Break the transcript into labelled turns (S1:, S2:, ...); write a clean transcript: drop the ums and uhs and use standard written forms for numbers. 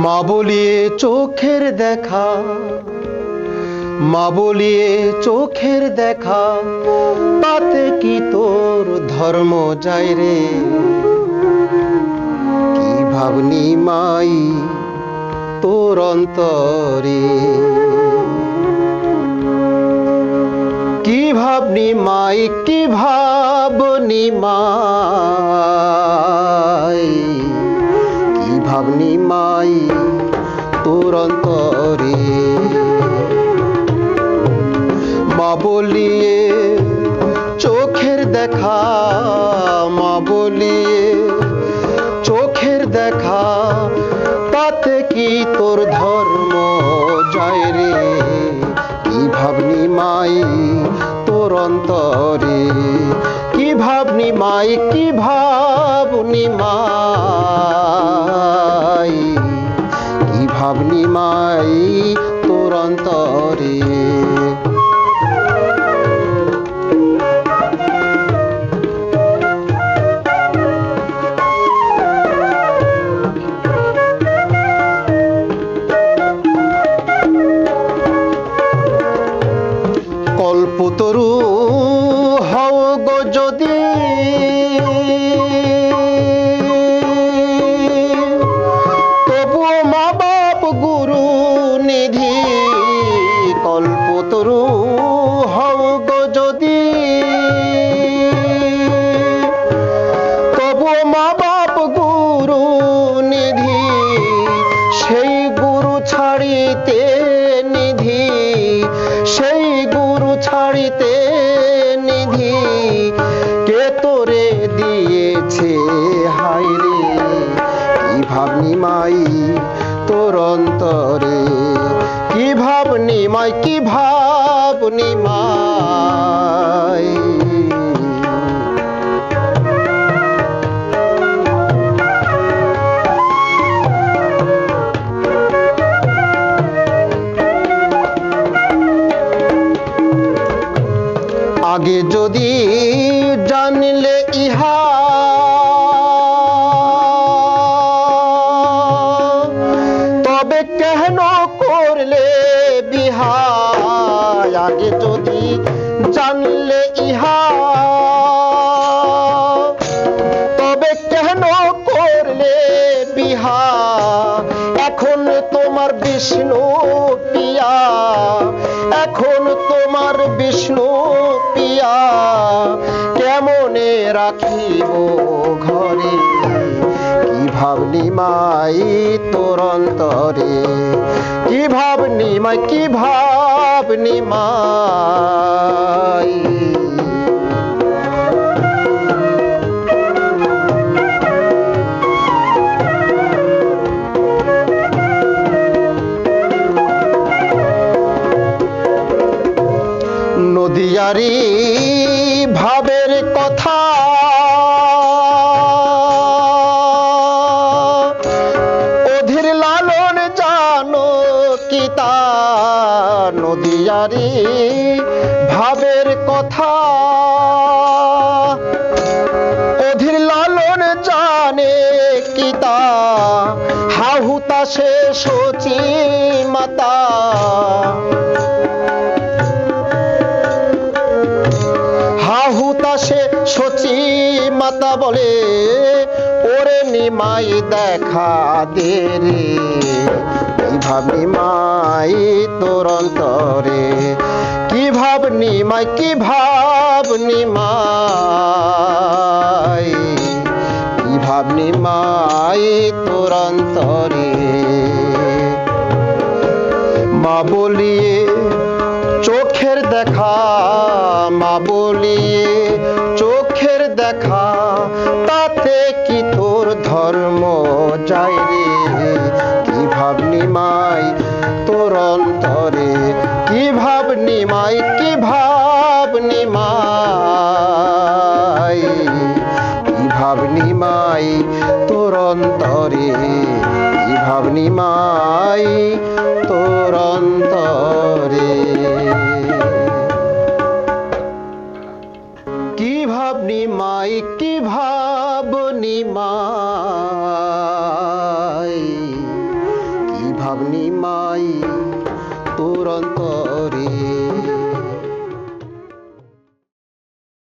S1: মা বলিয়ে চোখের দেখা, মা বলিয়ে চোখের দেখা, তাতে কি তোর ধর্ম যায় রে? কি ভাবনি মাই তোর অন্তরে, কি ভাবনি মাই, কি ভাবনি মাই, কি ভাবনি মাই তোর অন্তরে। মা বলিয়ে চোখের দেখা, মা বলিয়ে চোখের দেখা, তাতে কি তোর ধর্ম যায় রে? কি ভাবনি মাই তোর অন্তরে, কি ভাবনি মাই, কি ভাবনি মাই, কি ভাবনি মাই তোর অন্তরে। কল্পতরু হও গো যদি, তবুও মা বাপ গুরু নিধি। কল্পতরু হও গো যদি, তবুও মা বাপ গুরু নিধি। সেই গুরু ছাড়িতে নিধি, সেই গুরু ছাড়িতে নিধি, কে তোরে দিয়েছে হায় রে? কি ভাবনি মাই তোর অন্তরে, কি ভাবনি মাই, কি ভাবনি মাই। আগে যদি জানলে ইহা, তবে কেন করলে বিহা? আগে যদি জানলে ইহা, তবে কেন করলে বিহা? এখন তোমার বিষ্ণু পিয়া, এখন তোমার বিষ্ণু পিয়া, কেমনে রাখিব ঘরে? কি ভাবনি মাই তোর অন্তরে, কি ভাবনি মাই, কি ভাবনি মাই। নদিয়ারি ভাবের কথা, অধীর লালন জানো কি তা? নদিয়ারি ভাবের কথা, অধীর লালন জানে কি তা? হাহুতাশে সচি মাতা, হাহুতাশে সচি মাতা বলে, ওরে নিমাই দেখা দে রে। কি ভাবনি মাই তোর অন্তরে, কি ভাবনি মাই, কি ভাবনি মাই, কি ভাবনি মাই তোর অন্তরে। মা বলিয়ে চোখের দেখা, মা বলিয়ে চোখের দেখা, তাতে কি তোর ধর্ম যায় রে? কি ভাবনি মাই তোর অন্তরে, কি ভাবনি মাই, কি ভাবনি মাই, কি ভাবনি মাই তোর অন্তরে, কি ভাবনি মাই তোর অন্তরে। কি ভাবনি মাই, কি ভাবনি মাই, ভাব নিমাই তোর অন্তরে।